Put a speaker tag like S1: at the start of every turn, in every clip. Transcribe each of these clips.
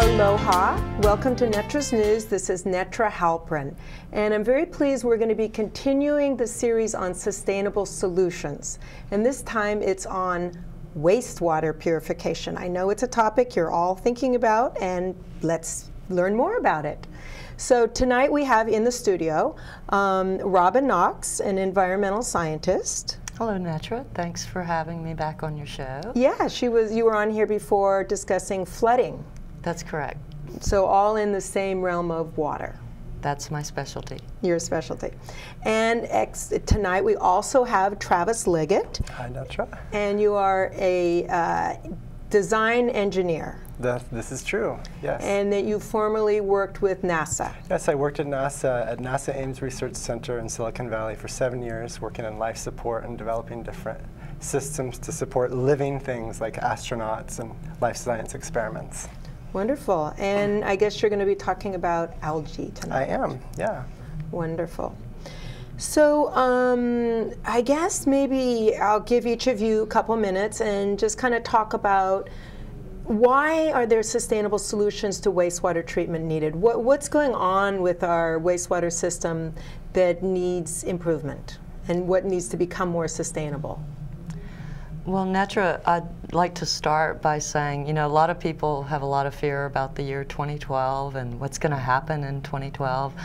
S1: Aloha, welcome to Netra's News. This is Netra Halperin, and I'm very pleased we're going to be continuing the series on sustainable solutions. And this time it's on wastewater purification. I know it's a topic you're all thinking about, and let's learn more about it. So tonight we have in the studio Robin Knox, an environmental scientist.
S2: Hello, Netra. Thanks for having me back on your show.
S1: Yeah, you were on here before discussing flooding.
S2: That's correct.
S1: So all in the same realm of water.
S2: That's my specialty.
S1: Your specialty. And tonight we also have Travis Liggett.
S3: Hi, Netra.
S1: And you are a design engineer.
S3: This is true, yes.
S1: And that you formerly worked with NASA.
S3: Yes, I worked at NASA Ames Research Center in Silicon Valley for 7 years, working in life support and developing different systems to support living things like astronauts and life science experiments.
S1: Wonderful. And I guess you're going to be talking about algae tonight.
S3: I am, yeah.
S1: Wonderful. So I guess maybe I'll give each of you a couple minutes and just kind of talk about why are there sustainable solutions to wastewater treatment needed? What's going on with our wastewater system that needs improvement, and what needs to become more sustainable?
S2: Well, Netra, I'd like to start by saying, you know, a lot of people have a lot of fear about the year 2012 and what's going to happen in 2012.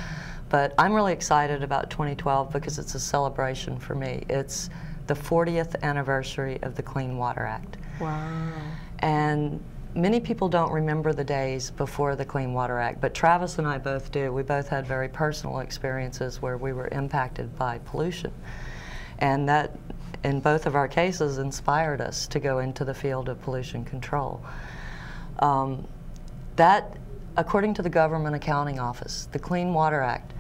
S2: But I'm really excited about 2012 because it's a celebration for me. It's the 40th anniversary of the Clean Water Act.
S1: Wow.
S2: And many people don't remember the days before the Clean Water Act, but Travis and I both do. We both had very personal experiences where we were impacted by pollution. And that, in both of our cases, inspired us to go into the field of pollution control. That, according to the Government Accounting Office, the Clean Water Act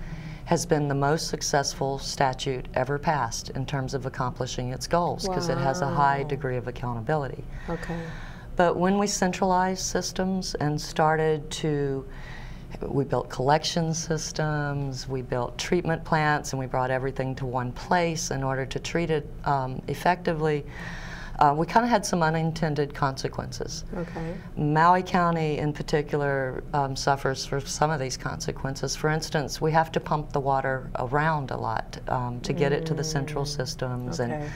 S2: has been the most successful statute ever passed in terms of accomplishing its goals, because it has a high degree of accountability.
S1: Okay.
S2: But when we centralized systems and started to, we built collection systems, we built treatment plants, and we brought everything to one place in order to treat it effectively, we kind of had some unintended consequences.
S1: Okay.
S2: Maui County in particular suffers for some of these consequences. For instance, we have to pump the water around a lot to get it to the central systems and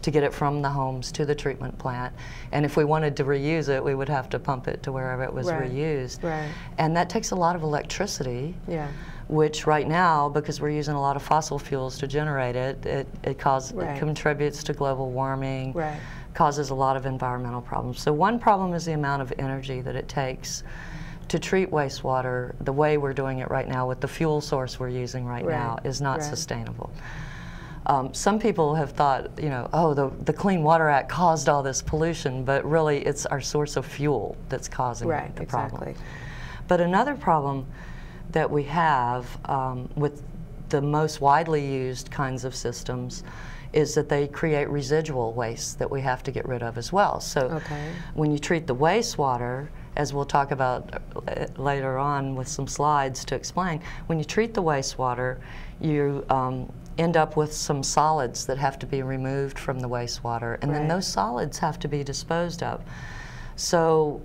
S2: to get it from the homes to the treatment plant. And if we wanted to reuse it, we would have to pump it to wherever it was reused.
S1: Right.
S2: And that takes a lot of electricity, which right now, because we're using a lot of fossil fuels to generate it, it contributes to global warming, causes a lot of environmental problems. So one problem is the amount of energy that it takes to treat wastewater the way we're doing it right now with the fuel source we're using right now is not sustainable. Some people have thought, you know, oh, the Clean Water Act caused all this pollution, but really it's our source of fuel that's causing the problem. But another problem that we have with the most widely used kinds of systems is that they create residual waste that we have to get rid of as well. So when you treat the wastewater, as we'll talk about later on with some slides to explain, when you treat the wastewater, you end up with some solids that have to be removed from the wastewater, and then those solids have to be disposed of. So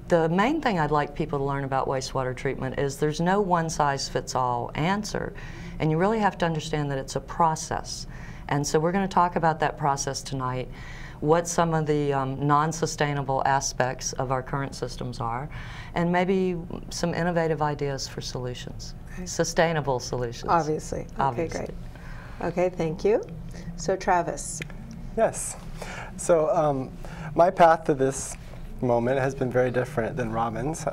S2: the main thing I'd like people to learn about wastewater treatment is there's no one-size-fits-all answer, and you really have to understand that it's a process. And so we're going to talk about that process tonight, what some of the non-sustainable aspects of our current systems are, and maybe some innovative ideas for solutions. Sustainable solutions.
S1: Obviously. Okay, great. Okay, thank you. So Travis.
S3: Yes. So my path to this moment has been very different than Robin's.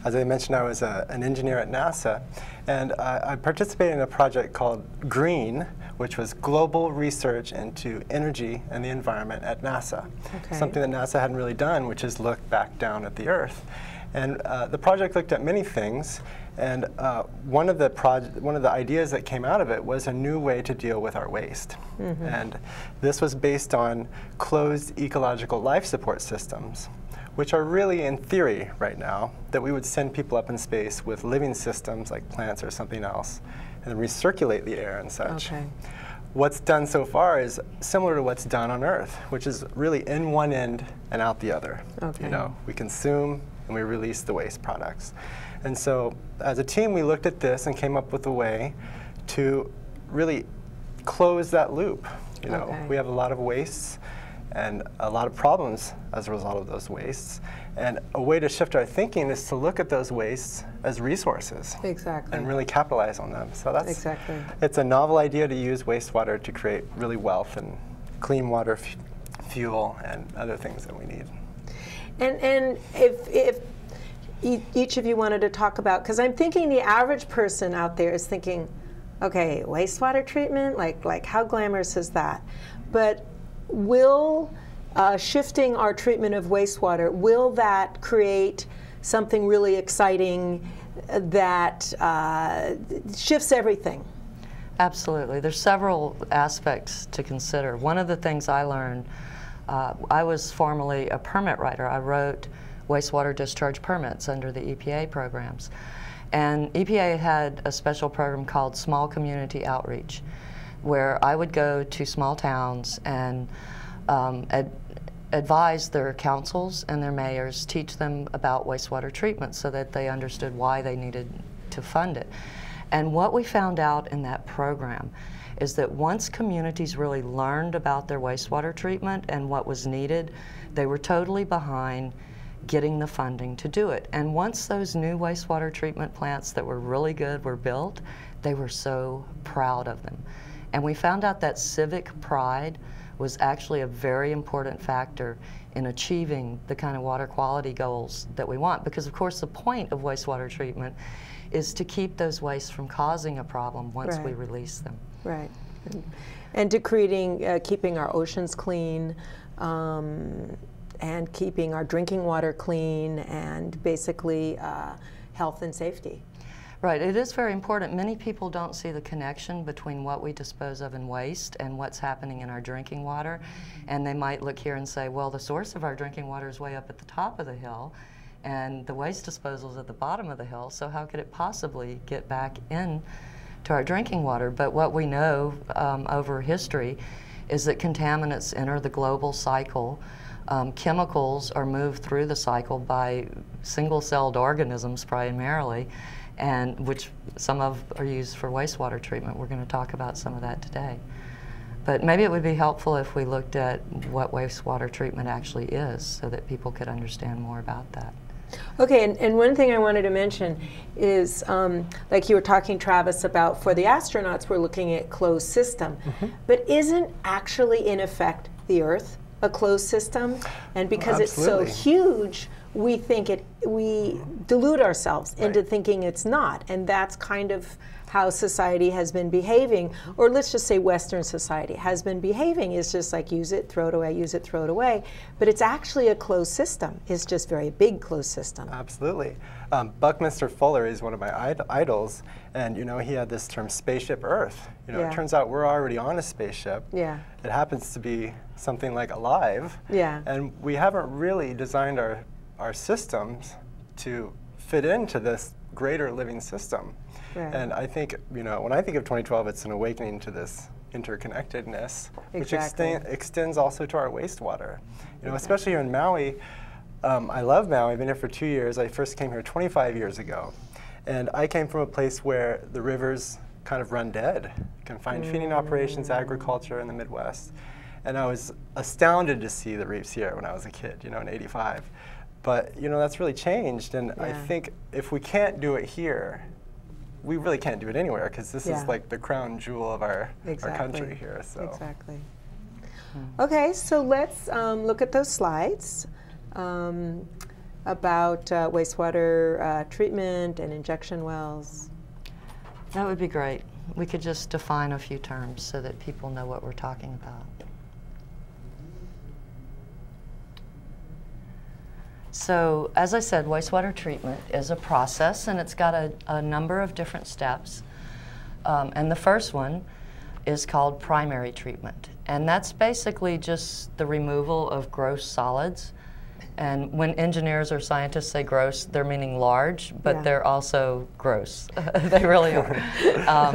S3: As I mentioned, I was an engineer at NASA, and I participated in a project called GREEN, which was global research into energy and the environment at NASA. Something that NASA hadn't really done, which is look back down at the Earth. And the project looked at many things, and one of the ideas that came out of it was a new way to deal with our waste. And this was based on closed ecological life support systems, which are really in theory right now, that we would send people up in space with living systems like plants or something else, and recirculate the air and such. What's done so far is similar to what's done on Earth, which is really in one end and out the other. You know, we consume and we release the waste products. And so as a team, we looked at this and came up with a way to really close that loop. You know, we have a lot of wastes and a lot of problems as a result of those wastes. And a way to shift our thinking is to look at those wastes as resources.
S1: Exactly.
S3: And really capitalize on them. So that's it's a novel idea to use wastewater to create really wealth and clean water, fuel, and other things that we need. And
S1: if each of you wanted to talk about, because I'm thinking the average person out there is thinking, okay, wastewater treatment, like how glamorous is that? But will shifting our treatment of wastewater, will that create something really exciting that shifts everything?
S2: Absolutely. There's several aspects to consider. One of the things I learned, I was formerly a permit writer. I wrote wastewater discharge permits under the EPA programs. And EPA had a special program called Small Community Outreach, where I would go to small towns and advise their councils and their mayors, teach them about wastewater treatment so that they understood why they needed to fund it. And what we found out in that program is that once communities really learned about their wastewater treatment and what was needed, they were totally behind getting the funding to do it. And once those new wastewater treatment plants that were really good were built, they were so proud of them. And we found out that civic pride was actually a very important factor in achieving the kind of water quality goals that we want. Because of course the point of wastewater treatment is to keep those wastes from causing a problem once we release them. Right.
S1: And to keeping our oceans clean, and keeping our drinking water clean, and basically health and safety.
S2: Right, it is very important. Many people don't see the connection between what we dispose of in waste and what's happening in our drinking water. And they might look here and say, well, the source of our drinking water is way up at the top of the hill, and the waste disposal is at the bottom of the hill, so how could it possibly get back in to our drinking water? But what we know over history is that contaminants enter the global cycle. Chemicals are moved through the cycle by single-celled organisms primarily, and which some of are used for wastewater treatment. We're going to talk about some of that today. But maybe it would be helpful if we looked at what wastewater treatment actually is so that people could understand more about that.
S1: Okay, and one thing I wanted to mention is, like you were talking, Travis, about for the astronauts, we're looking at closed system. But isn't actually, in effect, the Earth a closed system? And because it's so huge, we think we delude ourselves into thinking it's not. And that's kind of how society has been behaving, or let's just say Western society has been behaving, is just like use it, throw it away, use it, throw it away. But it's actually a closed system. It's just very big closed system.
S3: Absolutely. Buckminster Fuller is one of my idols, and you know, he had this term spaceship Earth. You know, it turns out we're already on a spaceship. It happens to be something like alive. And we haven't really designed our systems to fit into this greater living system. And I think, you know, when I think of 2012, it's an awakening to this interconnectedness, which extends also to our wastewater. You know, especially here in Maui. I love Maui. I've been here for 2 years. I first came here 25 years ago. And I came from a place where the rivers kind of run dead. Confined feeding operations, agriculture in the Midwest. And I was astounded to see the reefs here when I was a kid, you know, in '85. But, you know, that's really changed. And I think if we can't do it here, we really can't do it anywhere, because this is like the crown jewel of our country here. So.
S1: Okay, so let's look at those slides about wastewater treatment and injection wells.
S2: That would be great. We could just define a few terms so that people know what we're talking about. So, as I said, wastewater treatment is a process, and it's got a number of different steps. And the first one is called primary treatment. And that's basically just the removal of gross solids. And when engineers or scientists say gross, they're meaning large, but they're also gross. They really are.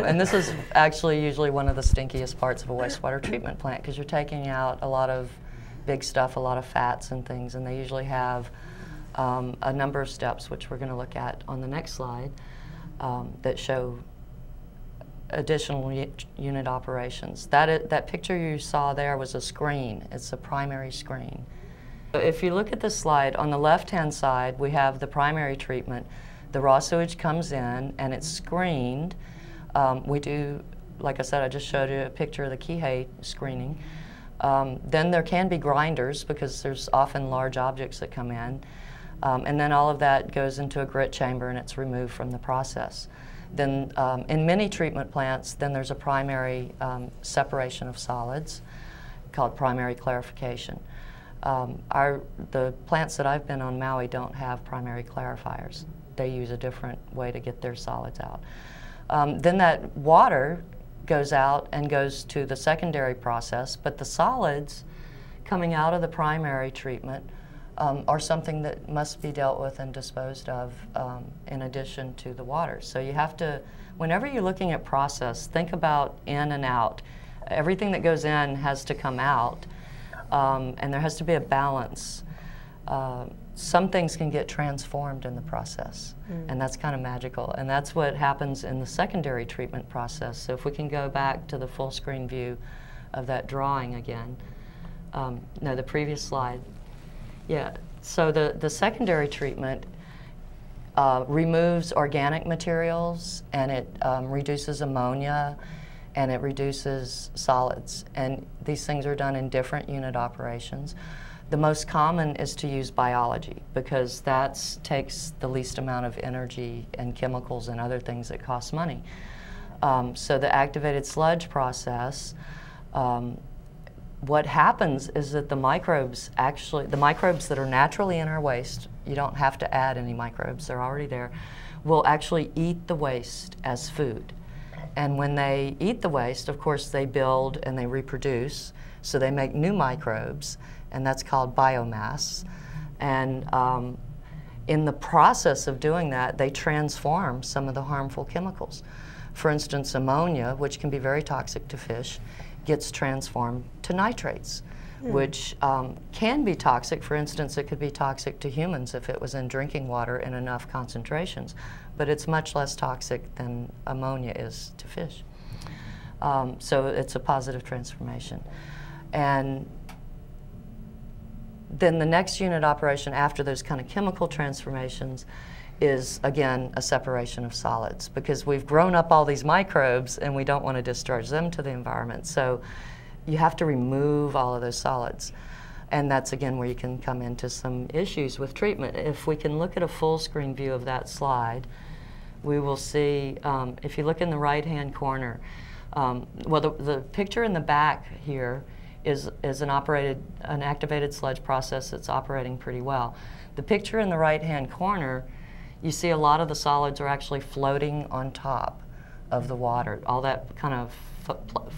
S2: And this is actually usually one of the stinkiest parts of a wastewater treatment plant, because you're taking out a lot of big stuff, a lot of fats and things, and they usually have a number of steps, which we're going to look at on the next slide, that show additional unit operations. That picture you saw there was a screen. It's a primary screen. If you look at the slide, on the left-hand side, we have the primary treatment. The raw sewage comes in and it's screened. We do, like I said, I just showed you a picture of the Kihei screening. Then there can be grinders because there's often large objects that come in. And then all of that goes into a grit chamber and it's removed from the process. Then in many treatment plants, then there's a primary separation of solids called primary clarification. The plants that I've been on Maui don't have primary clarifiers. They use a different way to get their solids out. Then that water goes out and goes to the secondary process, but the solids coming out of the primary treatment are something that must be dealt with and disposed of in addition to the water. So you have to, whenever you're looking at process, think about in and out. Everything that goes in has to come out, and there has to be a balance. Some things can get transformed in the process, and that's kind of magical. And that's what happens in the secondary treatment process. So if we can go back to the full screen view of that drawing again. No, the previous slide. Yeah, so the secondary treatment removes organic materials, and it reduces ammonia, and it reduces solids. And these things are done in different unit operations. The most common is to use biology because that takes the least amount of energy and chemicals and other things that cost money. So the activated sludge process, what happens is that the microbes that are naturally in our waste, you don't have to add any microbes, they're already there, will actually eat the waste as food. And when they eat the waste, of course, they build and they reproduce, so they make new microbes, and that's called biomass. And in the process of doing that, they transform some of the harmful chemicals. For instance, ammonia, which can be very toxic to fish, gets transformed to nitrates, which can be toxic. For instance, it could be toxic to humans if it was in drinking water in enough concentrations, but it's much less toxic than ammonia is to fish. So it's a positive transformation. And then the next unit operation after those kind of chemical transformations is, again, a separation of solids, because we've grown up all these microbes and we don't want to discharge them to the environment. So you have to remove all of those solids. And that's, again, where you can come into some issues with treatment. If we can look at a full screen view of that slide, we will see, if you look in the right-hand corner, well, the picture in the back here is an activated sludge process that's operating pretty well. The picture in the right-hand corner, you see a lot of the solids are actually floating on top of the water, all that kind of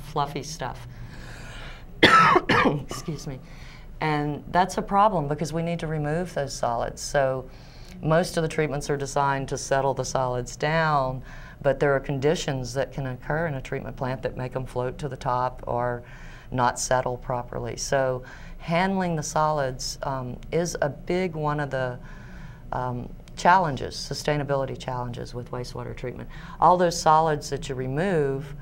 S2: fluffy stuff. Excuse me. And that's a problem because we need to remove those solids. So most of the treatments are designed to settle the solids down, but there are conditions that can occur in a treatment plant that make them float to the top or not settle properly. So handling the solids is a big one of the challenges, sustainability challenges with wastewater treatment. All those solids that you remove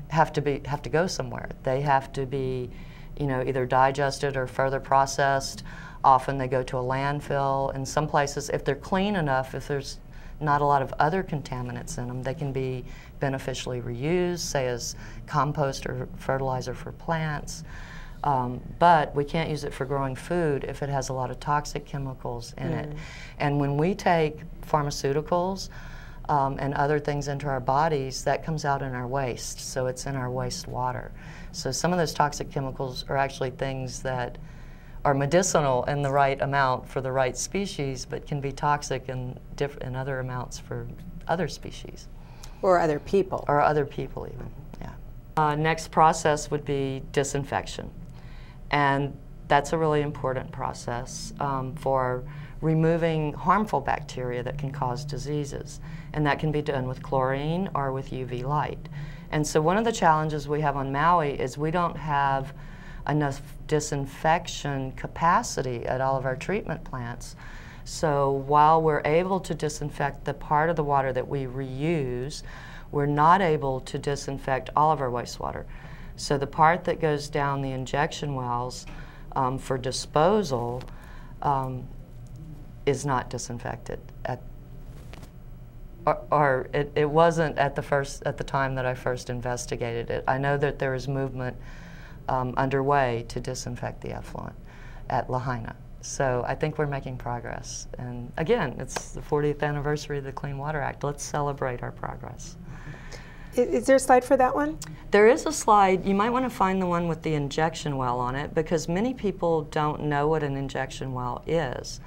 S2: have to go somewhere. They have to be, either digested or further processed. Often they go to a landfill. In some places, if they're clean enough, if there's not a lot of other contaminants in them, they can be beneficially reused, say as compost or fertilizer for plants. But we can't use it for growing food if it has a lot of toxic chemicals in it. And when we take pharmaceuticals and other things into our bodies, that comes out in our waste, so it's in our wastewater. So some of those toxic chemicals are actually things that are medicinal in the right amount for the right species, but can be toxic in other amounts for other species.
S1: Or other people.
S2: Or other people even, yeah. Next process would be disinfection. And that's a really important process for removing harmful bacteria that can cause diseases. And that can be done with chlorine or with UV light. And so one of the challenges we have on Maui is we don't have enough disinfection capacity at all of our treatment plants So while we're able to disinfect the part of the water that we reuse, we're not able to disinfect all of our wastewater. So the part that goes down the injection wells for disposal is not disinfected. It wasn't at the time that I first investigated it. I know that there is movement underway to disinfect the effluent at Lahaina. So I think we're making progress. And again, it's the 40th anniversary of the Clean Water Act. Let's celebrate our progress.
S1: Is there a slide for that one?
S2: There is a slide. You might want to find the one with the injection well on it, because many people don't know what an injection well is.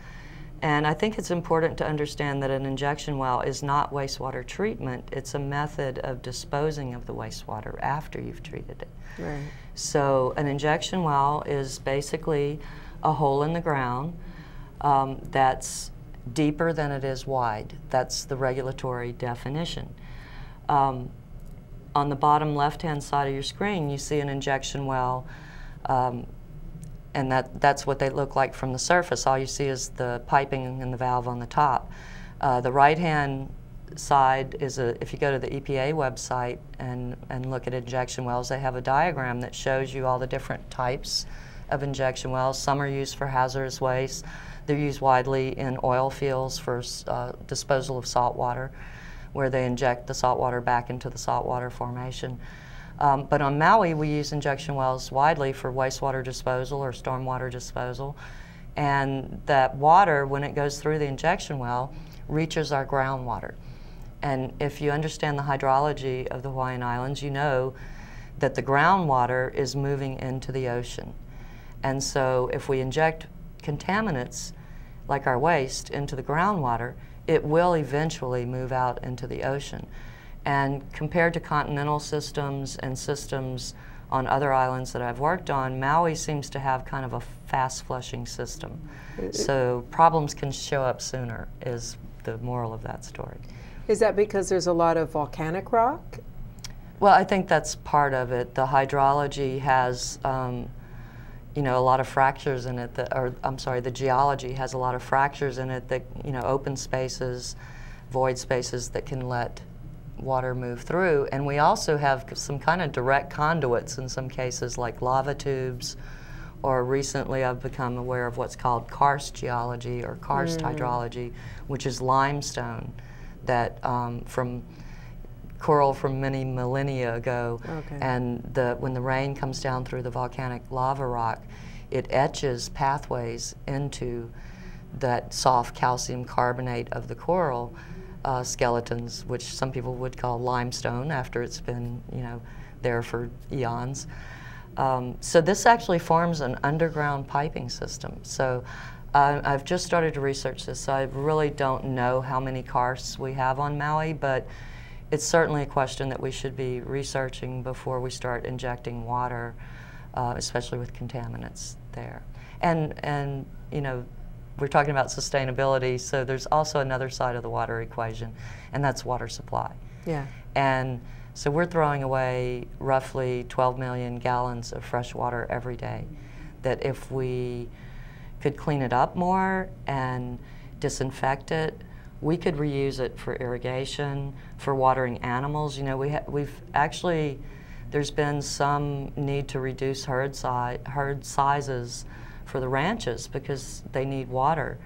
S2: And I think it's important to understand that an injection well is not wastewater treatment. It's a method of disposing of the wastewater after you've treated it.
S1: Right.
S2: So an injection well is basically a hole in the ground that's deeper than it is wide. That's the regulatory definition. On the bottom left-hand side of your screen, you see an injection well, and that's what they look like from the surface. All you see is the piping and the valve on the top. The right-hand side is if you go to the EPA website and look at injection wells, they have a diagram that shows you all the different types of injection wells. Some are used for hazardous waste. They're used widely in oil fields for disposal of salt water, where they inject the salt water back into the saltwater formation. But on Maui, we use injection wells widely for wastewater disposal or stormwater disposal. And that water, when it goes through the injection well, reaches our groundwater. And if you understand the hydrology of the Hawaiian Islands, you know that the groundwater is moving into the ocean. And so if we inject contaminants, like our waste, into the groundwater, it will eventually move out into the ocean. And compared to continental systems and systems on other islands that I've worked on, Maui seems to have kind of a fast flushing system. So problems can show up sooner, is the moral of that story.
S1: Is that because there's a lot of volcanic rock?
S2: Well, I think that's part of it. The hydrology has you know, a lot of fractures in it, the geology has a lot of fractures in it that, you know, open spaces, void spaces that can let water move through. And we also have some kind of direct conduits in some cases, like lava tubes, or recently I've become aware of what's called karst geology or karst hydrology, which is limestone that from coral from many millennia ago. Okay. And when the rain comes down through the volcanic lava rock, it etches pathways into that soft calcium carbonate of the coral skeletons, which some people would call limestone after it's been, you know, there for eons. So this actually forms an underground piping system. So I've just started to research this, so I really don't know how many karsts we have on Maui, but it's certainly a question that we should be researching before we start injecting water, especially with contaminants there. And you know, we're talking about sustainability, so there's also another side of the water equation, and that's water supply. Yeah. And so we're throwing away roughly 12 million gallons of fresh water every day, that if we could clean it up more and disinfect it, we could reuse it for irrigation, for watering animals. You know, we've actually, there's been some need to reduce herd sizes for the ranches because they need water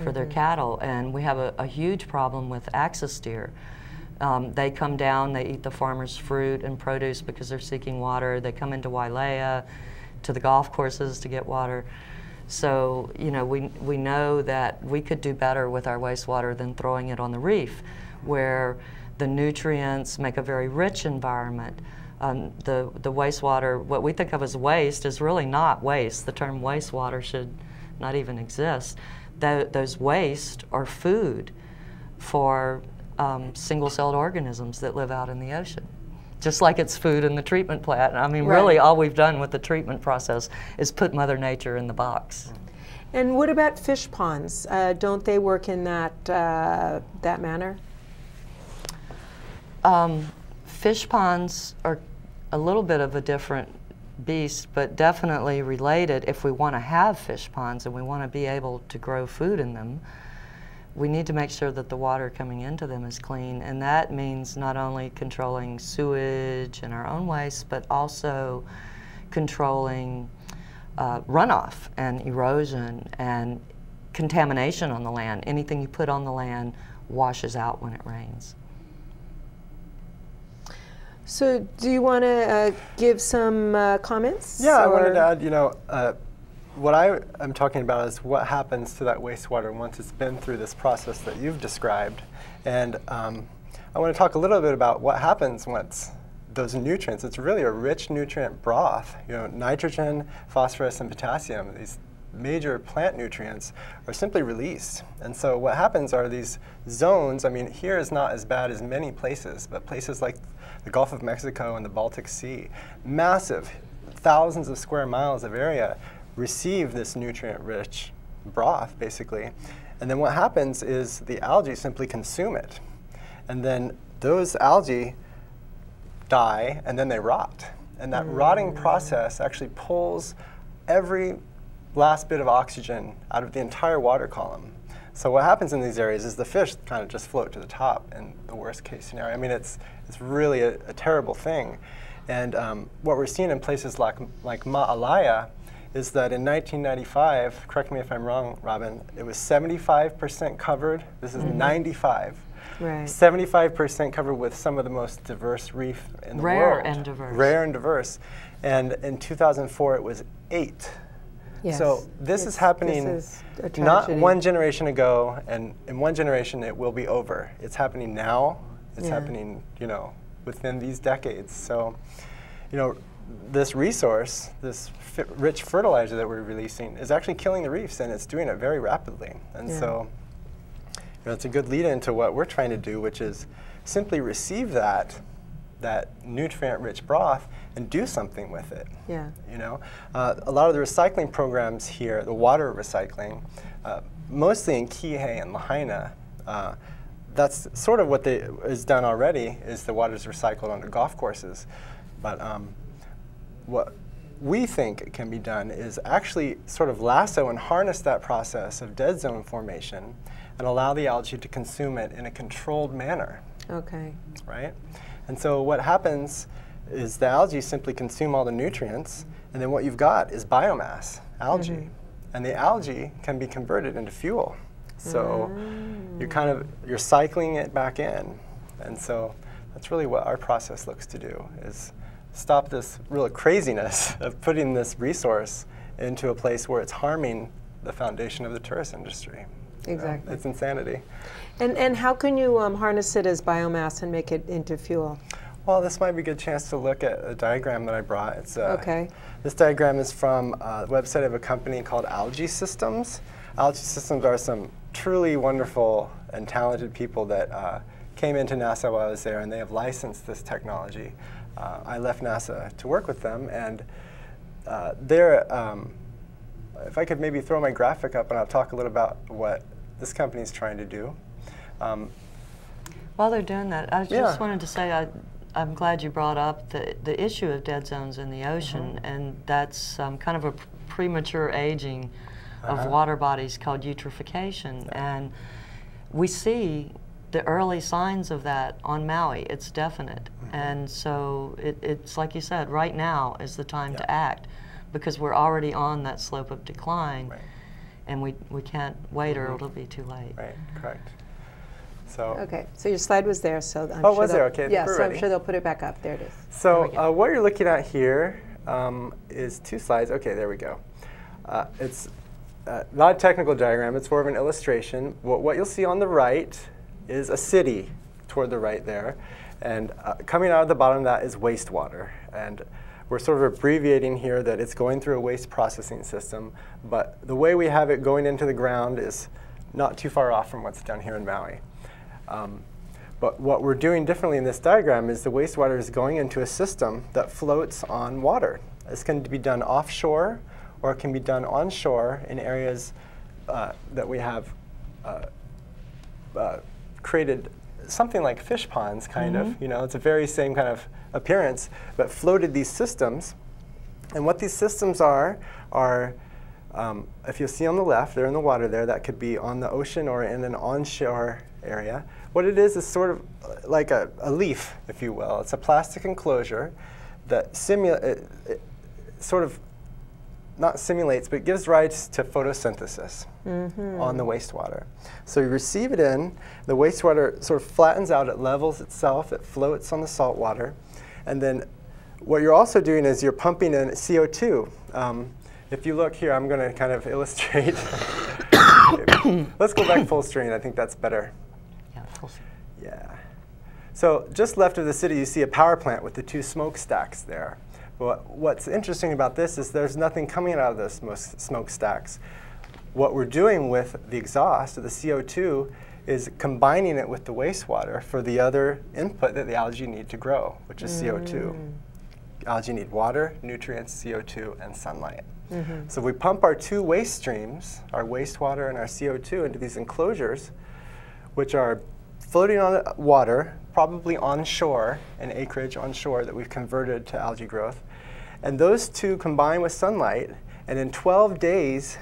S2: for their cattle. And we have a huge problem with axis deer. They come down, they eat the farmer's fruit and produce because they're seeking water. They come into Wailea, to the golf courses to get water. So, you know, we know that we could do better with our wastewater than throwing it on the reef, where the nutrients make a very rich environment. The wastewater, what we think of as waste, is really not waste. The term wastewater should not even exist. Those waste are food for single-celled organisms that live out in the ocean. Just like it's food in the treatment plant. I mean, really all we've done with the treatment process is put Mother Nature in the box.
S1: And what about fish ponds? Don't they work in that manner?
S2: Fish ponds are a little bit of a different beast, but definitely related. If we want to have fish ponds and we want to be able to grow food in them, we need to make sure that the water coming into them is clean, and that means not only controlling sewage and our own waste, but also controlling runoff and erosion and contamination on the land. Anything you put on the land washes out when it rains.
S1: So do you want to give some comments?
S3: Yeah, I wanted to add, you know, what I am talking about is what happens to that wastewater once it's been through this process that you've described. And I want to talk a little bit about what happens once those nutrients, it's really a rich nutrient broth. You know, nitrogen, phosphorus, and potassium, these major plant nutrients, are simply released. And so what happens are these zones, I mean, here is not as bad as many places, but places like the Gulf of Mexico and the Baltic Sea, massive, thousands of square miles of area receive this nutrient-rich broth, basically. And then what happens is the algae simply consume it. And then those algae die, and then they rot. And that rotting process actually pulls every last bit of oxygen out of the entire water column. So what happens in these areas is the fish kind of just float to the top in the worst case scenario. I mean, it's really a terrible thing. And what we're seeing in places like Ma'alaya is that in 1995, correct me if I'm wrong, Robin, it was 75% covered. This is 95.
S1: Right.
S3: 75% covered with some of the most diverse reef in the world.
S2: Rare and diverse.
S3: Rare and diverse. And in 2004, it was 8.
S1: Yes.
S3: So this is happening
S1: this is
S3: not one generation ago, and in one generation it will be over. It's happening now. It's happening, you know, within these decades. So, you know, this resource, this rich fertilizer that we're releasing, is actually killing the reefs, and it's doing it very rapidly. And so, you know, it's a good lead into what we're trying to do, which is simply receive that nutrient-rich broth and do something with it.
S1: Yeah.
S3: You know, a lot of the recycling programs here, the water recycling, mostly in Kihei and Lahaina, that's sort of what is done already, is the water is recycled onto golf courses. But what we think can be done is actually sort of lasso and harness that process of dead zone formation and allow the algae to consume it in a controlled manner.
S1: Okay.
S3: Right? And so what happens is the algae simply consume all the nutrients, and then what you've got is biomass, algae. And the algae can be converted into fuel. So you're cycling it back in. And so that's really what our process looks to do, is stop this real craziness of putting this resource into a place where it's harming the foundation of the tourist industry.
S1: Exactly.
S3: It's insanity.
S1: And how can you harness it as biomass and make it into fuel?
S3: Well, this might be a good chance to look at a diagram that I brought. It's,
S1: okay.
S3: This diagram is from the website of a company called Algae Systems. Algae Systems are some truly wonderful and talented people that came into NASA while I was there, and they have licensed this technology. I left NASA to work with them, and if I could maybe throw my graphic up, and I'll talk a little about what this company is trying to do.
S2: While they're doing that, I just wanted to say I'm glad you brought up the issue of dead zones in the ocean, and that's kind of a premature aging of water bodies called eutrophication. And we see the early signs of that on Maui. It's definite. And so it's like you said, right now is the time to act, because we're already on that slope of decline, and we can't wait or it'll be too late.
S3: Right, correct. So
S1: okay, so your slide was there, so I'm
S3: sure
S1: was there?
S3: Okay,
S1: yeah,
S3: so
S1: I'm sure they'll put it back up. There it is.
S3: So what you're looking at here is 2 slides. Okay, there we go. It's not a technical diagram. It's more of an illustration. What you'll see on the right is a city toward the right there, and coming out of the bottom of that is wastewater. And we're sort of abbreviating here that it's going through a waste processing system, but the way we have it going into the ground is not too far off from what's down here in Maui. But what we're doing differently in this diagram is the wastewater is going into a system that floats on water. This can be done offshore, or it can be done onshore in areas that we have created something like fish ponds, kind of. You know, it's a very same kind of appearance, but floated these systems. And what these systems are If you see on the left, they're in the water there, that could be on the ocean or in an onshore area. What it is sort of like a leaf, if you will. It's a plastic enclosure that sort of not simulates, but gives rise to photosynthesis on the wastewater. So you receive it in, the wastewater sort of flattens out, it levels itself, it floats on the salt water, and then what you're also doing is you're pumping in CO2. If you look here, I'm going to kind of illustrate. Let's go back full screen. I think that's better.
S2: Yeah, full screen.
S3: Yeah. So just left of the city, you see a power plant with the 2 smokestacks there. But what's interesting about this is there's nothing coming out of those smokestacks. What we're doing with the exhaust, the CO2, is combining it with the wastewater for the other input that the algae need to grow, which is CO2. Algae need water, nutrients, CO2, and sunlight. So we pump our 2 waste streams, our wastewater and our CO2, into these enclosures, which are floating on water, probably onshore, an acreage onshore that we've converted to algae growth. And those 2 combine with sunlight, and in 12 days,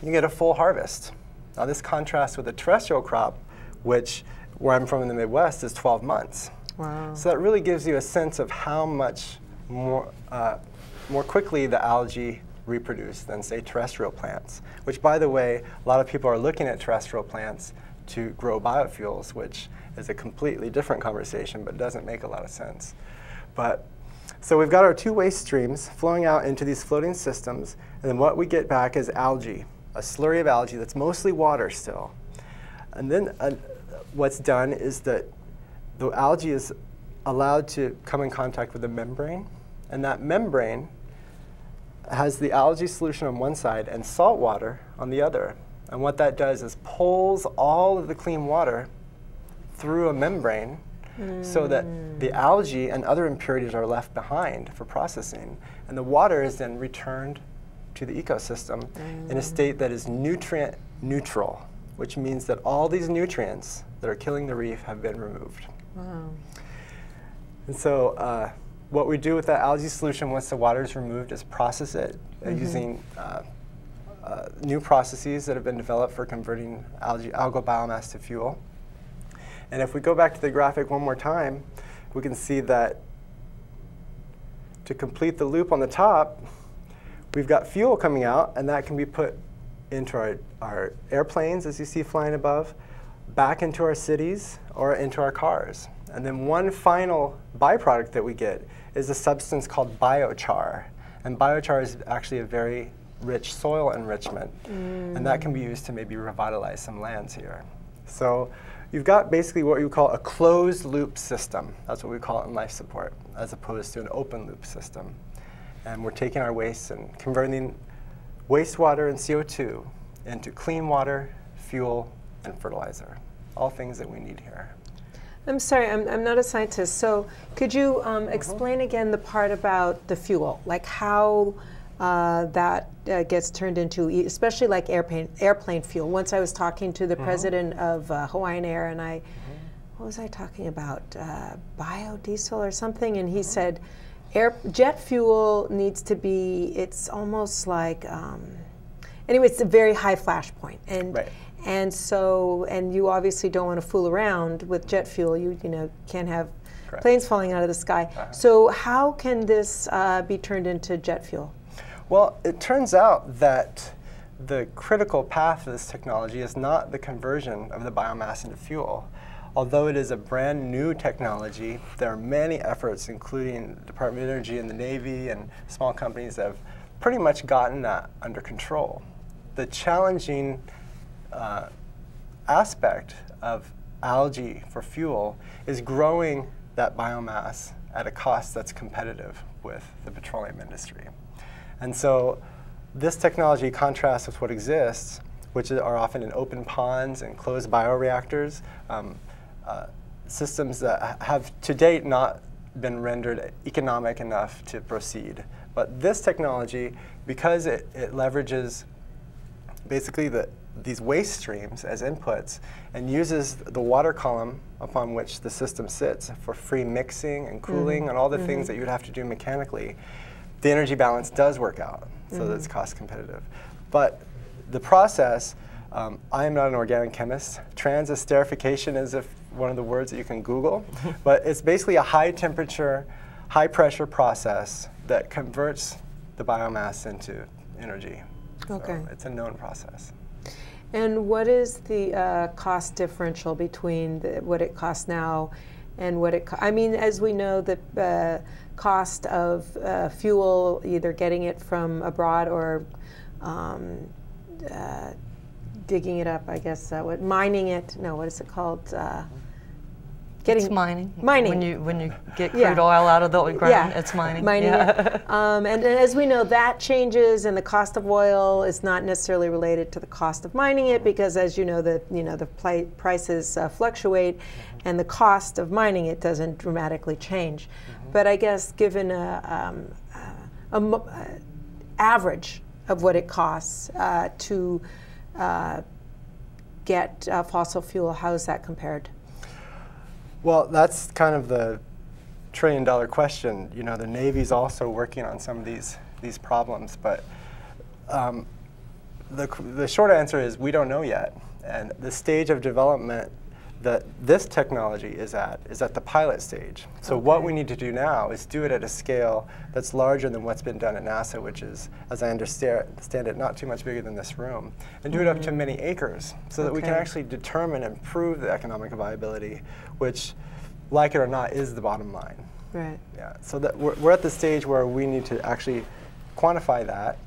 S3: you get a full harvest. Now this contrasts with a terrestrial crop, which, where I'm from in the Midwest, is 12 months.
S1: Wow.
S3: So that really gives you a sense of how much more quickly the algae reproduce than, say, terrestrial plants, which, by the way, a lot of people are looking at terrestrial plants to grow biofuels, which is a completely different conversation, but doesn't make a lot of sense. So we've got our 2 waste streams flowing out into these floating systems, and then what we get back is algae, a slurry of algae that's mostly water still. And then what's done is that the algae is allowed to come in contact with the membrane, and that membrane has the algae solution on one side and salt water on the other. And what that does is pulls all of the clean water through a membrane so that the algae and other impurities are left behind for processing. And the water is then returned to the ecosystem in a state that is nutrient neutral, which means that all these nutrients that are killing the reef have been removed.
S1: Wow.
S3: And so what we do with that algae solution once the water is removed is process it using new processes that have been developed for converting algal biomass to fuel. And if we go back to the graphic one more time, we can see that to complete the loop on the top, we've got fuel coming out, and that can be put into our airplanes, as you see flying above, back into our cities, or into our cars. And then one final byproduct that we get is a substance called biochar. And biochar is actually a very rich soil enrichment. And that can be used to maybe revitalize some lands here. So you've got basically what you call a closed loop system. That's what we call it in life support, as opposed to an open loop system. And we're taking our waste and converting wastewater and CO2 into clean water, fuel, and fertilizer. All things that we need here.
S1: I'm sorry, I'm not a scientist, so could you explain again the part about the fuel, like how that gets turned into, especially like airplane fuel. Once I was talking to the president of Hawaiian Air, and what was I talking about? Biodiesel or something, and he said jet fuel needs to be, it's almost like, anyway, it's a very high flash point. And so, and you obviously don't want to fool around with jet fuel. You know, can't have planes falling out of the sky. So how can this be turned into jet fuel?
S3: Well, it turns out that the critical path of this technology is not the conversion of the biomass into fuel. Although it is a brand new technology, there are many efforts, including the Department of Energy and the Navy and small companies, that have pretty much gotten that under control. The challenging aspect of algae for fuel is growing that biomass at a cost that's competitive with the petroleum industry. And so this technology contrasts with what exists, which are often in open ponds and closed bioreactors, systems that have to date not been rendered economic enough to proceed. But this technology, because it leverages basically these waste streams as inputs and uses the water column upon which the system sits for free mixing and cooling and all the things that you would have to do mechanically, the energy balance does work out so that it's cost competitive. But the process, I am not an organic chemist. Transesterification is one of the words that you can Google. But it's basically a high temperature, high pressure process that converts the biomass into energy.
S1: Okay.
S3: So it's a known process.
S1: And what is the cost differential between what it costs now and what it I mean, as we know, the cost of fuel, either getting it from abroad or digging it up, I guess, mining it. No, what is it called?
S2: It's mining.
S1: Mining.
S2: When you get crude oil out of the ground, it's mining.
S1: Mining it. And as we know, that changes, and the cost of oil is not necessarily related to the cost of mining it, because, as you know, the prices fluctuate, and the cost of mining it doesn't dramatically change. But I guess, given a average of what it costs to get fossil fuel, how is that compared?
S3: Well, that's kind of the trillion-dollar question. You know, the Navy's also working on some of these problems, but the short answer is we don't know yet. And the stage of development that this technology is at the pilot stage. So what we need to do now is do it at a scale that's larger than what's been done at NASA, which is, as I understand it, not too much bigger than this room, and do it up to many acres, so that we can actually determine and prove the economic viability, which, like it or not, is the bottom line.
S1: Right.
S3: Yeah. So that we're at the stage where we need to actually quantify that,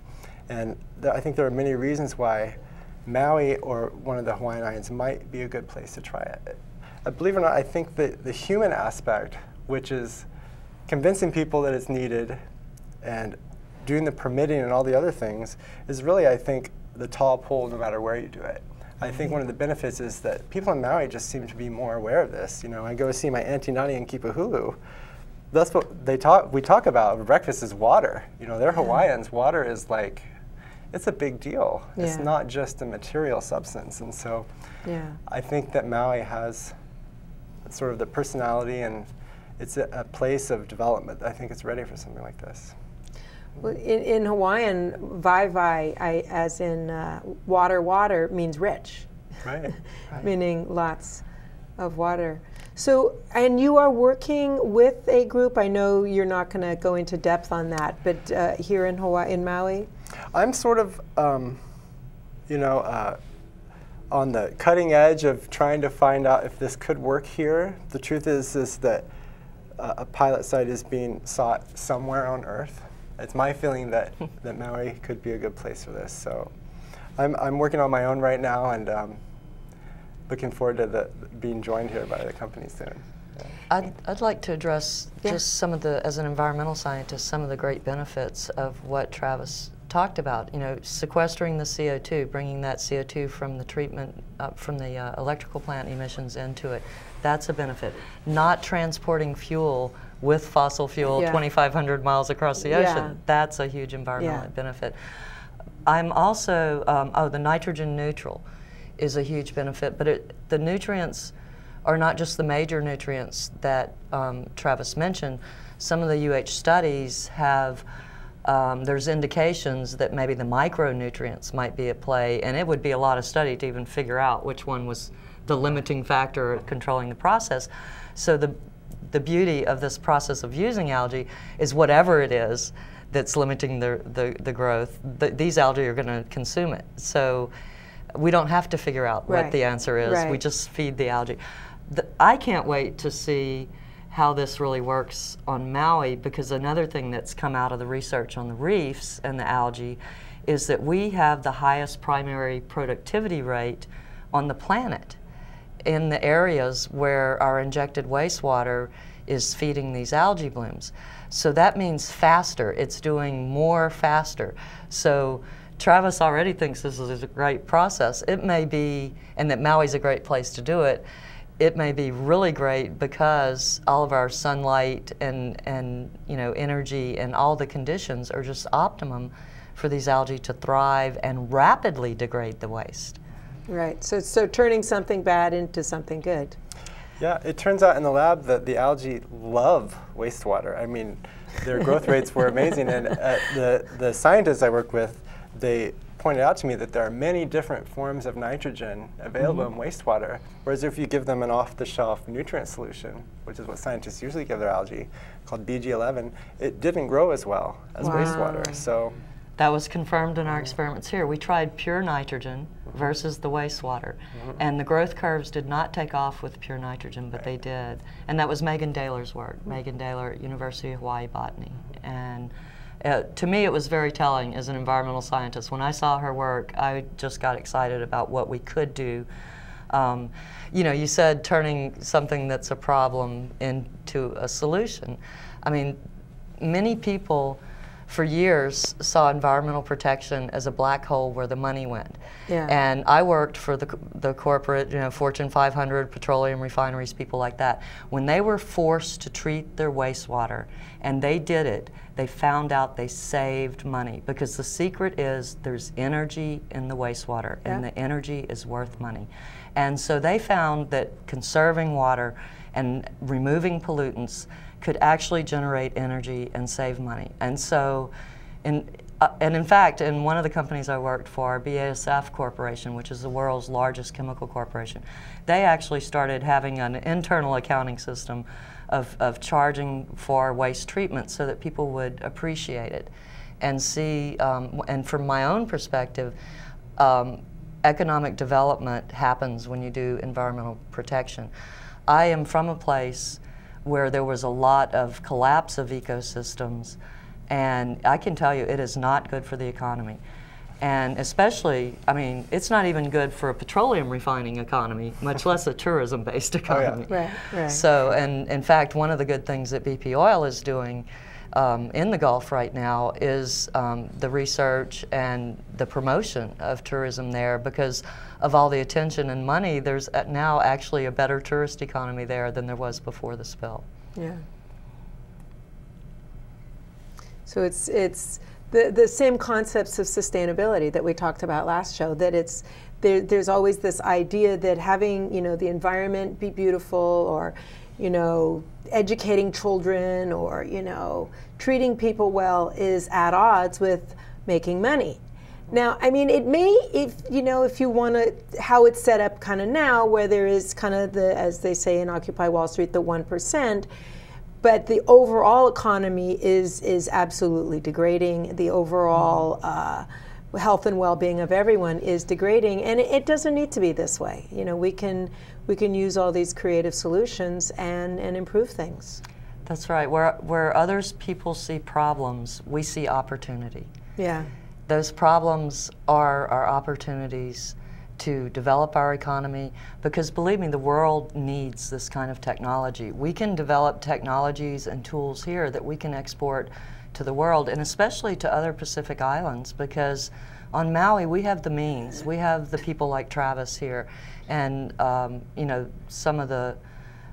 S3: and I think there are many reasons why Maui or one of the Hawaiian Islands might be a good place to try it. Believe it or not, I think that the human aspect, which is convincing people that it's needed and doing the permitting and all the other things, is really, I think, the tall pole no matter where you do it. I think one of the benefits is that people in Maui just seem to be more aware of this. You know, I go see my Auntie Nani in Kipahulu. That's what we talk about. Breakfast is water. You know, they're Hawaiians. Water is like, it's a big deal. Yeah. It's not just a material substance. And so I think that Maui has sort of the personality, and it's a place of development. I think it's ready for something like this.
S1: Well, in Hawaiian, vai, as in water, means rich.
S3: Right.
S1: Meaning lots of water. So, and you are working with a group. I know you're not going to go into depth on that, but here in Hawaii, in Maui?
S3: I'm sort of, you know, on the cutting edge of trying to find out if this could work here. The truth is that a pilot site is being sought somewhere on Earth. It's my feeling that Maui could be a good place for this. So I'm working on my own right now, and looking forward to being joined here by the company soon. Yeah.
S2: I'd like to address just some of the, as an environmental scientist, some of the great benefits of what Travis talked about. You know, sequestering the CO2, bringing that CO2 from the treatment, from the electrical plant emissions into it. That's a benefit. Not transporting fuel with fossil fuel 2,500 miles across the ocean. That's a huge environmental benefit. I'm also, the nitrogen neutral is a huge benefit, but the nutrients are not just the major nutrients that Travis mentioned. Some of the UH studies have, there's indications that maybe the micronutrients might be at play, and it would be a lot of study to even figure out which one was the limiting factor at controlling the process. So the beauty of this process of using algae is whatever it is that's limiting the growth, these algae are going to consume it. So we don't have to figure out what the answer is. We just feed the algae. I can't wait to see how this really works on Maui, because another thing that's come out of the research on the reefs and the algae is that we have the highest primary productivity rate on the planet in the areas where our injected wastewater is feeding these algae blooms. So that means faster. It's doing more faster. So Travis already thinks this is a great process. It may be, and that Maui's a great place to do it, it may be really great because all of our sunlight and you know, energy and all the conditions are just optimum for these algae to thrive and rapidly degrade the waste.
S1: Right, so turning something bad into something good.
S3: Yeah, it turns out in the lab that the algae love wastewater. I mean, their growth rates were amazing, and the scientists I work with, they pointed out to me that there are many different forms of nitrogen available in wastewater, whereas if you give them an off-the-shelf nutrient solution, which is what scientists usually give their algae, called BG11, it didn't grow as well as wastewater. So
S2: that was confirmed in our experiments here. We tried pure nitrogen versus the wastewater, and the growth curves did not take off with pure nitrogen, but they did. And that was Megan Daler's work, Megan Daler at University of Hawaii Botany. And to me, it was very telling as an environmental scientist. When I saw her work, I just got excited about what we could do. You know, you said turning something that's a problem into a solution. I mean, many people for years saw environmental protection as a black hole where the money went. Yeah. And I worked for the corporate, you know, Fortune 500 petroleum refineries, people like that. When they were forced to treat their wastewater, and they did it, they found out they saved money, because the secret is there's energy in the wastewater, and the energy is worth money. And so they found that conserving water and removing pollutants could actually generate energy and save money. And so, and in fact, in one of the companies I worked for, BASF Corporation, which is the world's largest chemical corporation, they actually started having an internal accounting system of charging for waste treatment so that people would appreciate it and see, and from my own perspective, economic development happens when you do environmental protection. I am from a place where there was a lot of collapse of ecosystems, and I can tell you it is not good for the economy. And especially, I mean, it's not even good for a petroleum refining economy, much less a tourism-based economy.
S1: Oh, yeah. Right.
S2: So, and in fact, one of the good things that BP Oil is doing in the Gulf right now is the research and the promotion of tourism there, because of all the attention and money. There's now actually a better tourist economy there than there was before the spill.
S1: Yeah. So it's the same concepts of sustainability that we talked about last show, that it's there's always this idea that having, you know, the environment be beautiful, or, you know, educating children, or, you know, treating people well is at odds with making money. Now, I mean, it may, if you want to, how it's set up kind of now, where there is kind of the, as they say in Occupy Wall Street, the 1%, but the overall economy is absolutely degrading. The overall health and well-being of everyone is degrading, and it doesn't need to be this way. You know, we can use all these creative solutions and improve things.
S2: That's right. Where others people see problems, we see opportunity.
S1: Yeah.
S2: Those problems are our opportunities to develop our economy, because believe me, the world needs this kind of technology. We can develop technologies and tools here that we can export to the world, and especially to other Pacific islands, because on Maui we have the means. We have the people like Travis here, and you know, some of the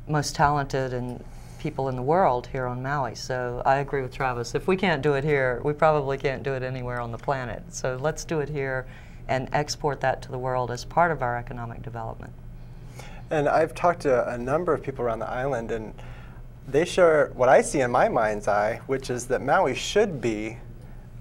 S2: most talented and people in the world here on Maui. So I agree with Travis. If we can't do it here, we probably can't do it anywhere on the planet. So let's do it here and export that to the world as part of our economic development.
S3: And I've talked to a number of people around the island, and they share what I see in my mind's eye, which is that Maui should be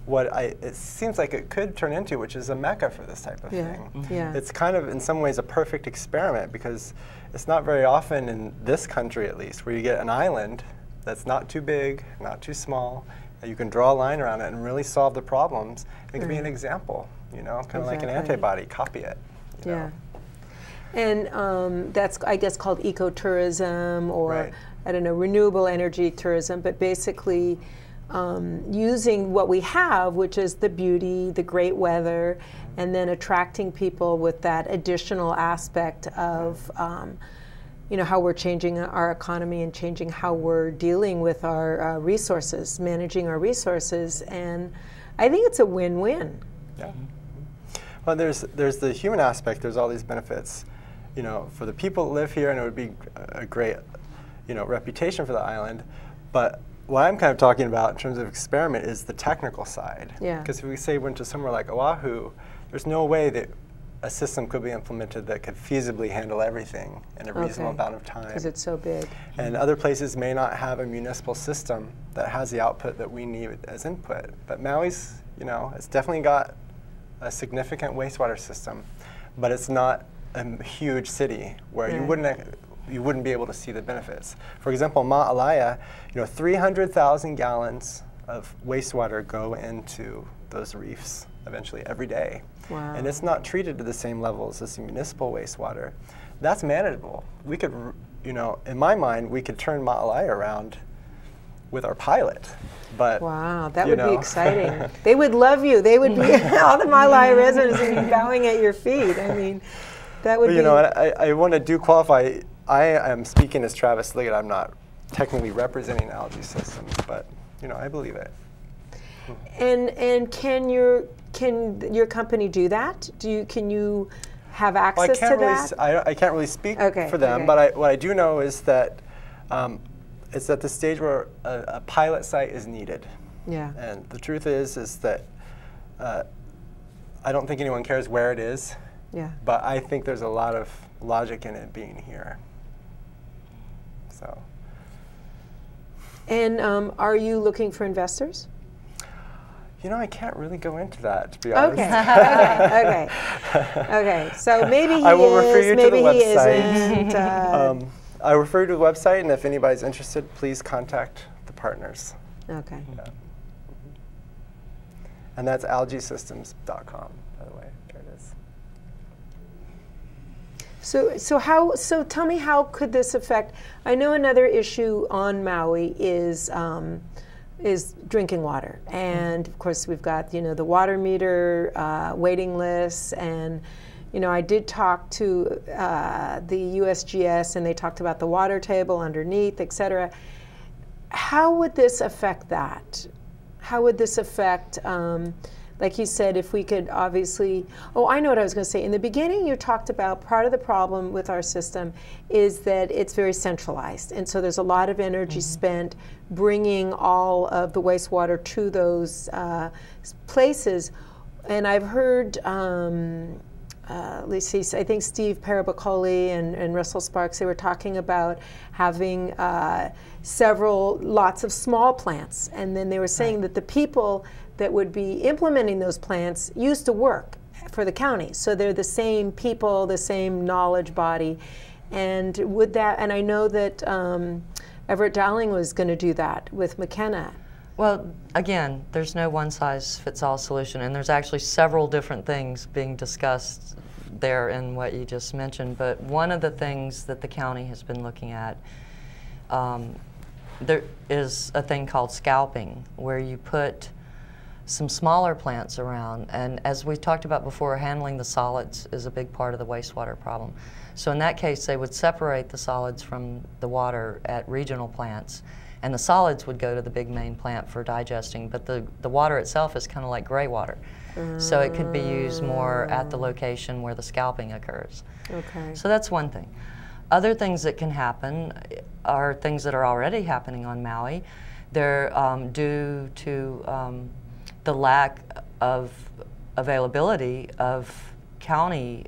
S3: what it seems like it could turn into, which is a mecca for this type of thing.
S1: Yeah.
S3: It's kind of, in some ways, a perfect experiment, because it's not very often, in this country at least, where you get an island that's not too big, not too small, that you can draw a line around it and really solve the problems. It can be an example, you know, kind of like an antibody, copy it. You know?
S1: And that's, I guess, called ecotourism, or I don't know, renewable energy tourism, but basically using what we have, which is the beauty, the great weather, and then attracting people with that additional aspect of you know, how we're changing our economy and changing how we're dealing with our resources, managing our resources, and I think it's a win-win.
S3: Yeah. Well, there's the human aspect. There's all these benefits, you know, for the people that live here, and it would be a great, you know, reputation for the island. But what I'm kind of talking about in terms of experiment is the technical side.
S1: Yeah.
S3: Because if we say went to somewhere like Oahu, there's no way that a system could be implemented that could feasibly handle everything in a reasonable amount of time.
S1: Because it's so big.
S3: And other places may not have a municipal system that has the output that we need as input. But Maui's, you know, it's definitely got a significant wastewater system, but it's not a huge city where you wouldn't be able to see the benefits. For example, Ma'alaya, 300,000 gallons of wastewater go into those reefs eventually every day.
S1: Wow.
S3: And it's not treated to the same levels as the municipal wastewater. That's manageable. We could, in my mind, we could turn Ma'alaya around with our pilot. But
S1: wow, that would be exciting. They would love you. They would be, all the Ma'alaya residents would be bowing at your feet. I mean, that would be.
S3: I want to qualify. I am speaking as Travis Liggett. I'm not technically representing algae systems, but I believe it.
S1: And can your company do that? Can you have access to that?
S3: I can't really speak for them, but what I do know is that it's at the stage where a pilot site is needed.
S1: Yeah.
S3: And the truth is that I don't think anyone cares where it is.
S1: Yeah.
S3: But I think there's a lot of logic in it being here. So.
S1: And are you looking for investors?
S3: I can't really go into that, to be honest.
S1: Okay. So maybe he
S3: I will refer you
S1: maybe
S3: to the
S1: he
S3: website.
S1: isn't.
S3: I refer you to the website, and if anybody's interested, please contact the partners.
S1: Okay.
S3: Yeah. And that's algaesystems.com, by the way. There it is.
S1: So tell me, how could this affect? I know another issue on Maui is drinking water, and of course we've got the water meter waiting lists, and I did talk to the USGS, and they talked about the water table underneath, etc. How would this affect that? How would this affect? Like you said, if we could obviously, I know what I was going to say. In the beginning, you talked about part of the problem with our system is that it's very centralized. And so there's a lot of energy spent bringing all of the wastewater to those places. And I've heard, let's see, I think Steve Parabicoli and Russell Sparks, they were talking about having lots of small plants. And then they were saying that the people that would be implementing those plants used to work for the county. So they're the same people, the same knowledge body. And would that, and I know that Everett Dowling was going to do that with McKenna.
S2: Well, again, there's no one-size-fits-all solution, and there's actually several different things being discussed there in what you just mentioned. But one of the things that the county has been looking at, there is a thing called scalping, where you put some smaller plants around, and as we talked about before, handling the solids is a big part of the wastewater problem. So in that case, they would separate the solids from the water at regional plants, and the solids would go to the big main plant for digesting, but the water itself is kind of like gray water. So it could be used more at the location where the scalping occurs.
S1: Okay.
S2: So that's one thing. Other things that can happen are things that are already happening on Maui. They're due to the lack of availability of county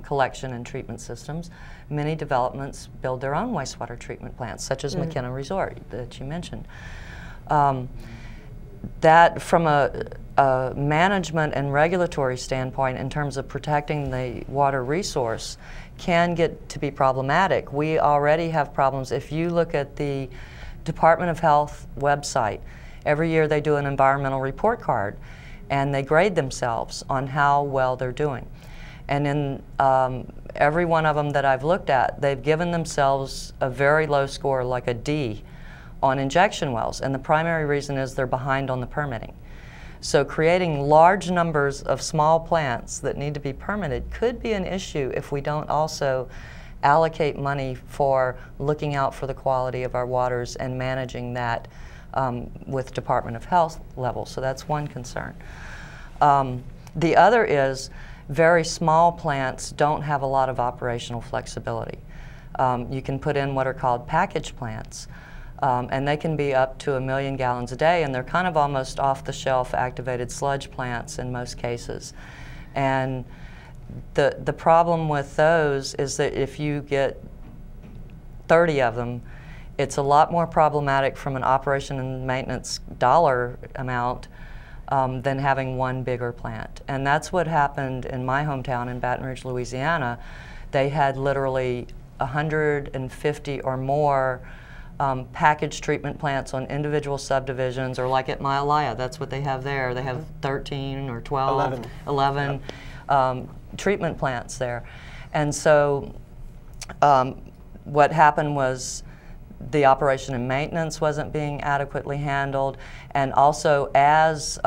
S2: collection and treatment systems. Many developments build their own wastewater treatment plants, such as McKenna Resort that you mentioned. That from a management and regulatory standpoint, in terms of protecting the water resource, can get to be problematic. We already have problems. If you look at the Department of Health website, every year they do an environmental report card, and they grade themselves on how well they're doing. And in every one of them that I've looked at, they've given themselves a very low score, like a D, on injection wells. And the primary reason is they're behind on the permitting. So creating large numbers of small plants that need to be permitted could be an issue if we don't also allocate money for looking out for the quality of our waters and managing that with Department of Health level. So that's one concern. The other is very small plants don't have a lot of operational flexibility. You can put in what are called package plants, and they can be up to 1 million gallons a day, and they're kind of almost off-the-shelf activated sludge plants in most cases. And the problem with those is that if you get 30 of them, it's a lot more problematic from an operation and maintenance dollar amount than having one bigger plant. And that's what happened in my hometown in Baton Rouge, Louisiana. They had literally 150 or more package treatment plants on individual subdivisions, or like at Myalaya, that's what they have there. They have 13 or 12, 11 yep. Treatment plants there. And so what happened was the operation and maintenance wasn't being adequately handled, and also as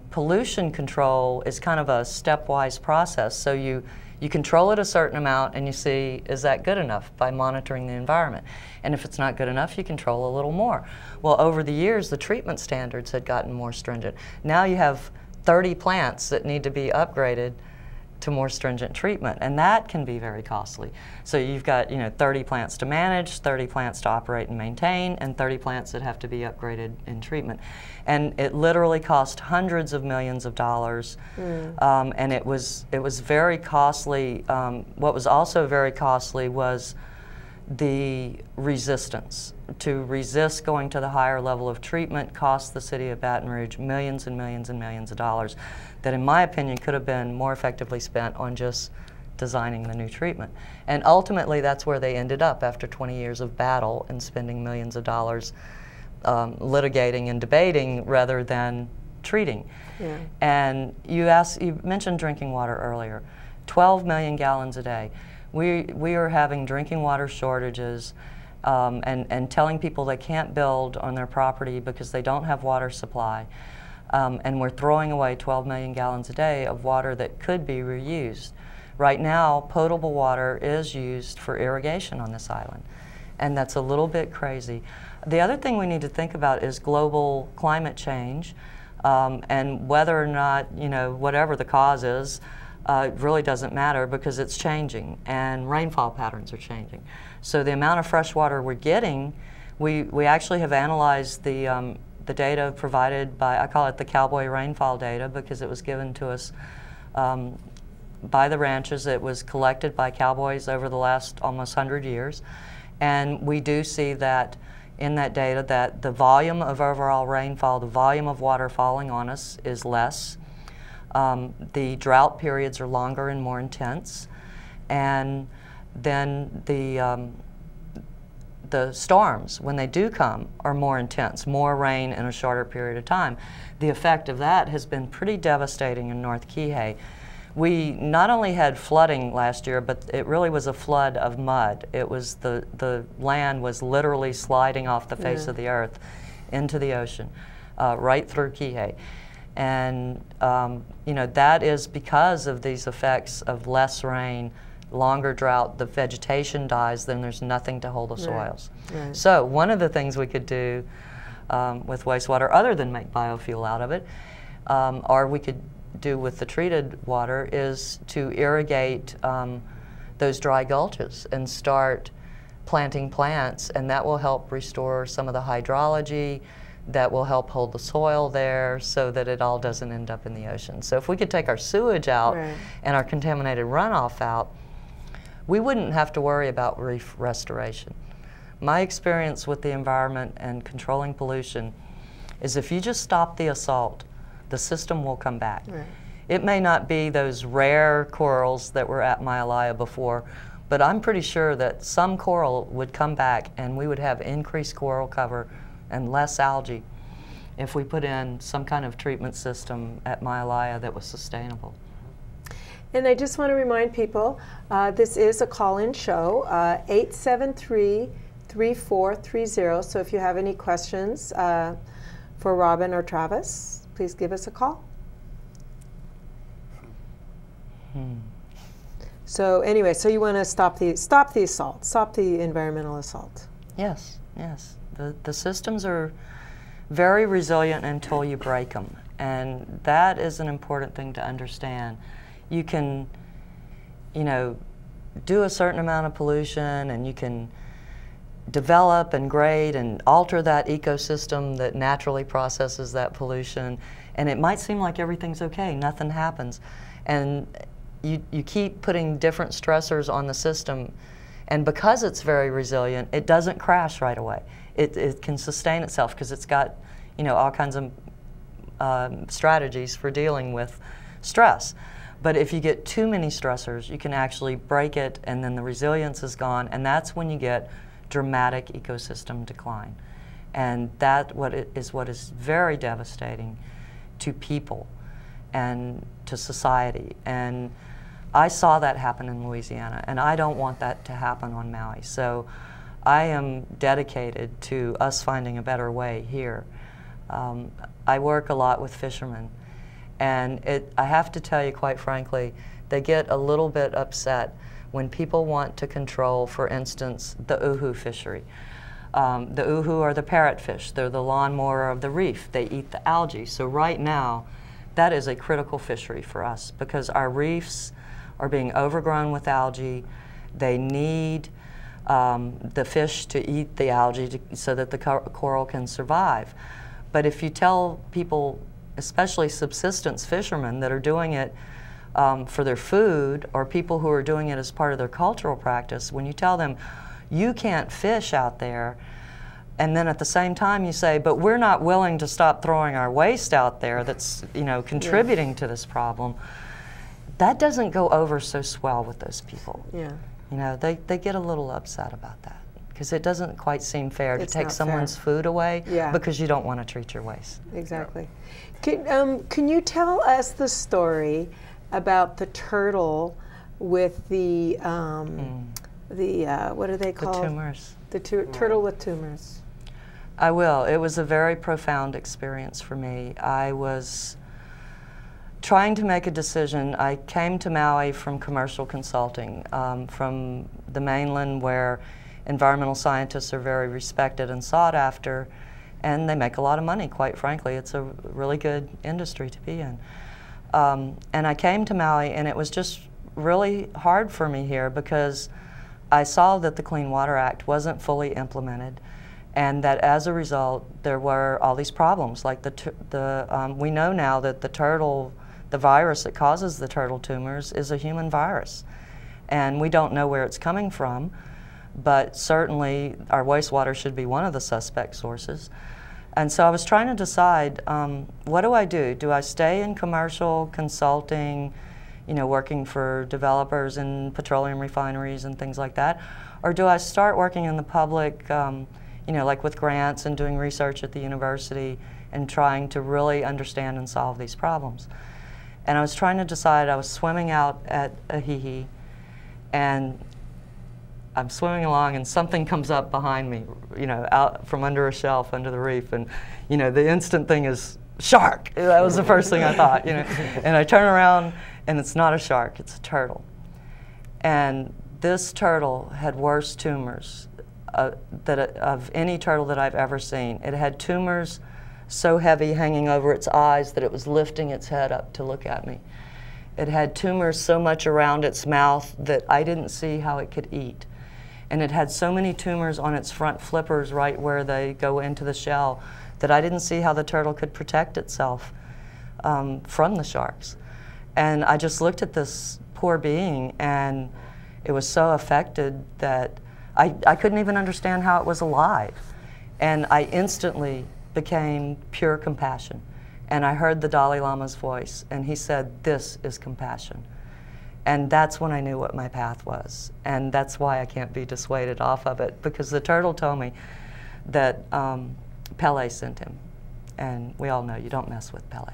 S2: pollution control is kind of a stepwise process. So you control it a certain amount and you see, is that good enough, by monitoring the environment. And if it's not good enough, you control a little more. Well, over the years, the treatment standards had gotten more stringent. Now you have 30 plants that need to be upgraded to more stringent treatment, and that can be very costly. So you've got 30 plants to manage, 30 plants to operate and maintain, and 30 plants that have to be upgraded in treatment. And it literally cost hundreds of millions of dollars, and it was very costly. What was also very costly was the resistance. To resist going to the higher level of treatment cost the city of Baton Rouge millions and millions and millions of dollars that, in my opinion, could have been more effectively spent on just designing the new treatment. And ultimately, that's where they ended up after 20 years of battle and spending millions of dollars litigating and debating rather than treating. Yeah. And you mentioned drinking water earlier. 12 million gallons a day. We are having drinking water shortages and telling people they can't build on their property because they don't have water supply. And we're throwing away 12 million gallons a day of water that could be reused. Right now, potable water is used for irrigation on this island, and that's a little bit crazy. The other thing we need to think about is global climate change, and whether or not, whatever the cause is, it really doesn't matter because it's changing, and rainfall patterns are changing. So the amount of fresh water we're getting, we actually have analyzed the data provided by, I call it the cowboy rainfall data because it was given to us by the ranches. It was collected by cowboys over the last almost 100 years. And we do see that in that data that the volume of overall rainfall, the volume of water falling on us is less. The drought periods are longer and more intense. And then the storms, when they do come, are more intense, more rain in a shorter period of time. The effect of that has been pretty devastating in North Kihei. We not only had flooding last year, but it really was a flood of mud. It was the land was literally sliding off the face of the earth into the ocean, right through Kihei. And that is because of these effects of less rain, longer drought, the vegetation dies, then there's nothing to hold the soils. Right. So one of the things we could do with wastewater, other than make biofuel out of it, or we could do with the treated water, is to irrigate those dry gulches and start planting plants, and that will help restore some of the hydrology, that will help hold the soil there so that it all doesn't end up in the ocean. So if we could take our sewage out and our contaminated runoff out, we wouldn't have to worry about reef restoration. My experience with the environment and controlling pollution is if you just stop the assault, the system will come back. Right. It may not be those rare corals that were at Myalaya before, but I'm pretty sure that some coral would come back and we would have increased coral cover and less algae if we put in some kind of treatment system at Myalaya that was sustainable.
S1: And I just want to remind people, this is a call-in show, 873-3430. So if you have any questions for Robin or Travis, please give us a call. So anyway, so you want to stop the assault, stop the environmental assault.
S2: Yes, yes. The systems are very resilient until you break them, and that is an important thing to understand. You can, do a certain amount of pollution, and you can develop and grade and alter that ecosystem that naturally processes that pollution, and it might seem like everything's okay, nothing happens. And you keep putting different stressors on the system, and because it's very resilient, it doesn't crash right away. It can sustain itself because it's got, all kinds of strategies for dealing with stress. But if you get too many stressors, you can actually break it, and then the resilience is gone, and that's when you get dramatic ecosystem decline. And that is what is very devastating to people and to society. And I saw that happen in Louisiana, and I don't want that to happen on Maui. So I am dedicated to us finding a better way here. I work a lot with fishermen, and I have to tell you quite frankly, they get a little bit upset when people want to control, for instance, the uhu fishery. The uhu are the parrotfish. They're the lawnmower of the reef. They eat the algae. So right now, that is a critical fishery for us because our reefs are being overgrown with algae. They need the fish to eat the algae so that the coral can survive. But if you tell people, especially subsistence fishermen that are doing it for their food, or people who are doing it as part of their cultural practice, when you tell them, you can't fish out there, and then at the same time you say, but we're not willing to stop throwing our waste out there that's, you know, contributing to this problem, that doesn't go over so swell with those people. Yeah. You know, they get a little upset about that because it doesn't quite seem fair to take someone's food away because you don't want to treat your waste.
S1: Exactly. Can you tell us the story about the turtle with the what are they called?
S2: The tumors.
S1: The turtle with tumors.
S2: I will. It was a very profound experience for me. I was trying to make a decision. I came to Maui from commercial consulting, from the mainland where environmental scientists are very respected and sought after, and they make a lot of money, quite frankly. It's a really good industry to be in. And I came to Maui, and it was just really hard for me here because I saw that the Clean Water Act wasn't fully implemented, and that as a result there were all these problems. Like we know now that the virus that causes the turtle tumors is a human virus, and we don't know where it's coming from, but certainly our wastewater should be one of the suspect sources. And so I was trying to decide, what do I do? Do I stay in commercial consulting, you know, working for developers and petroleum refineries and things like that? Or do I start working in the public, you know, like with grants and doing research at the university and trying to really understand and solve these problems? And I was trying to decide. I was swimming out at Ahihi, and I'm swimming along and something comes up behind me, you know, out from under a shelf under the reef, and, you know, the instant thing is shark. That was the first thing I thought, you know. And I turn around, and it's not a shark, it's a turtle. this turtle had worse tumors of any turtle that I've ever seen. It had tumors so heavy hanging over its eyes that it was lifting its head up to look at me. It had tumors so much around its mouth that I didn't see how it could eat. And it had so many tumors on its front flippers right where they go into the shell that I didn't see how the turtle could protect itself from the sharks. And I just looked at this poor being, and it was so affected that I couldn't even understand how it was alive. And I instantly became pure compassion. And I heard the Dalai Lama's voice, and he said, "This is compassion." And that's when I knew what my path was. And that's why I can't be dissuaded off of it, because the turtle told me that Pele sent him. And we all know you don't mess with Pele.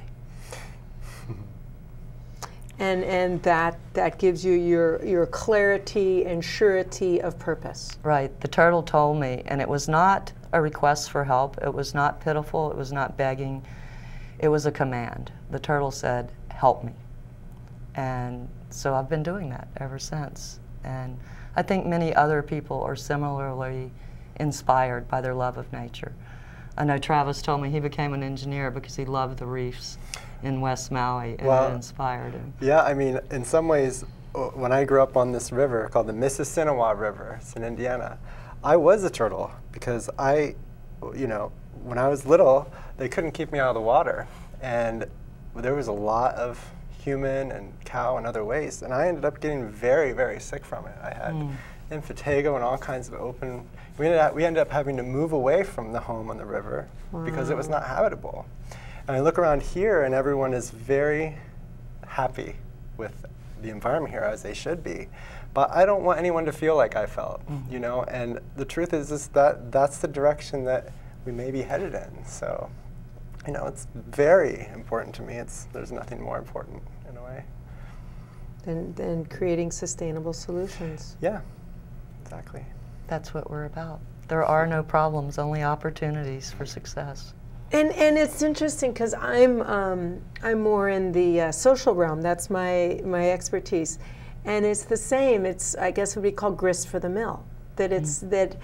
S1: And that gives you your clarity and surety of purpose.
S2: Right. The turtle told me, and it was not a request for help. It was not pitiful. It was not begging. It was a command. The turtle said, "Help me." And so I've been doing that ever since. And I think many other people are similarly inspired by their love of nature. I know Travis told me he became an engineer because he loved the reefs in West Maui, and it inspired him.
S3: Yeah, I mean, in some ways, when I grew up on this river called the Mississinawa River, it's in Indiana, I was a turtle because when I was little, they couldn't keep me out of the water. And there was a lot of human and cow and other waste, and I ended up getting very, very sick from it. I had impetigo and all kinds of open. We ended up having to move away from the home on the river because it was not habitable. And I look around here, and everyone is very happy with the environment here, as they should be. But I don't want anyone to feel like I felt, you know. And the truth is that that's the direction that we may be headed in. So, you know, it's very important to me. There's nothing more important in a way.
S1: Than creating sustainable solutions.
S3: Yeah, exactly.
S2: That's what we're about. There are no problems, only opportunities for success.
S1: And it's interesting because I'm more in the social realm. That's my expertise, and it's the same. It's, I guess, what we call grist for the mill. That it's that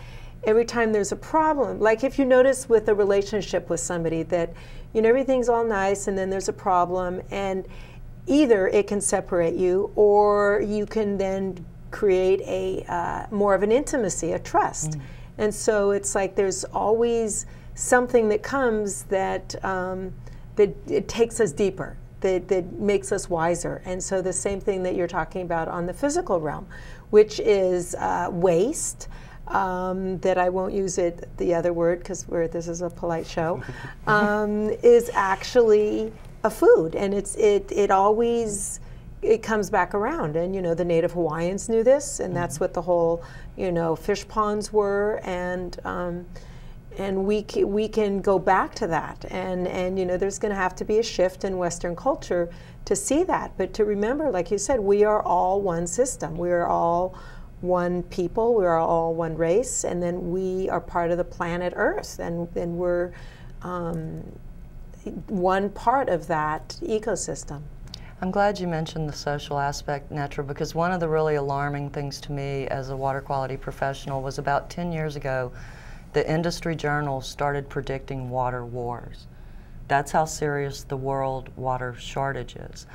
S1: every time there's a problem, like if you notice with a relationship with somebody, that, you know, everything's all nice and then there's a problem, and either it can separate you, or you can then create a more of an intimacy, a trust. And so it's like there's always something that comes that that it takes us deeper, that makes us wiser. And so the same thing that you're talking about on the physical realm, which is waste, that I won't use the other word because this is a polite show, is actually a food, and it always comes back around. And, you know, the Native Hawaiians knew this, and that's what the whole, you know, fish ponds were, and we can go back to that, and you know, there's going to have to be a shift in Western culture to see that, but to remember, like you said, we are all one system, we are all one people, we are all one race, and then we are part of the planet Earth, and we're one part of that ecosystem.
S2: I'm glad you mentioned the social aspect, Netra, because one of the really alarming things to me as a water quality professional was about 10 years ago, the industry journals started predicting water wars. That's how serious the world water shortage is.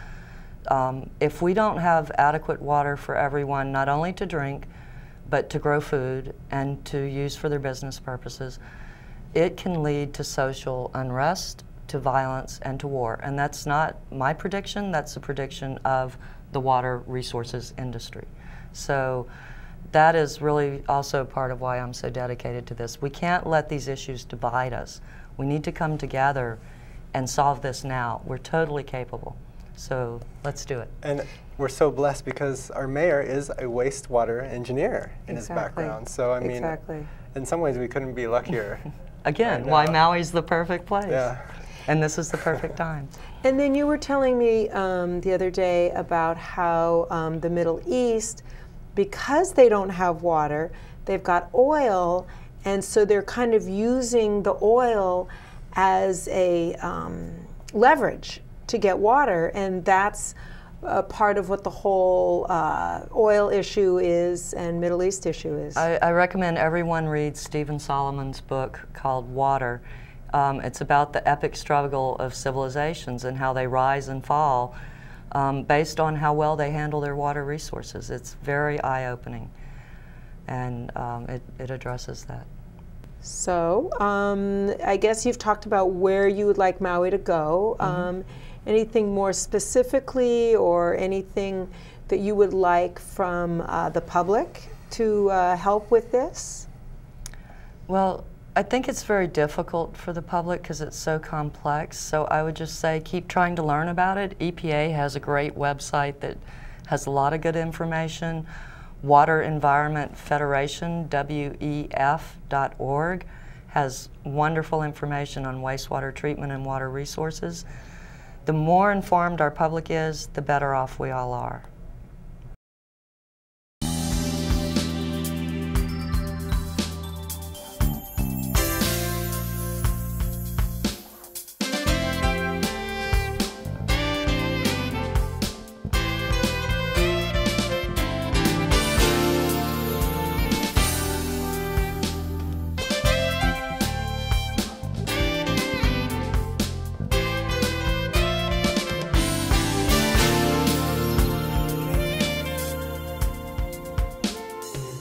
S2: If we don't have adequate water for everyone, not only to drink, but to grow food and to use for their business purposes, it can lead to social unrest, to violence, and to war. And that's not my prediction, that's the prediction of the water resources industry. So that is really also part of why I'm so dedicated to this. We can't let these issues divide us. We need to come together and solve this now. We're totally capable. So let's do it.
S3: And we're so blessed because our mayor is a wastewater engineer in his background. So I mean, in some ways we couldn't be luckier.
S2: Again, why Maui's the perfect place. Yeah. And this is the perfect time.
S1: And then you were telling me the other day about how the Middle East, because they don't have water, they've got oil, and so they're kind of using the oil as a leverage to get water, and that's part of what the whole oil issue is and Middle East issue is.
S2: I recommend everyone read Stephen Solomon's book called Water. It's about the epic struggle of civilizations and how they rise and fall based on how well they handle their water resources. It's very eye-opening, and it addresses that.
S1: So I guess you've talked about where you would like Maui to go. Anything more specifically, or anything that you would like from the public to help with this?
S2: Well, I think it's very difficult for the public because it's so complex, so I would just say keep trying to learn about it. EPA has a great website that has a lot of good information. Water Environment Federation, WEF.org, has wonderful information on wastewater treatment and water resources. The more informed our public is, the better off we all are.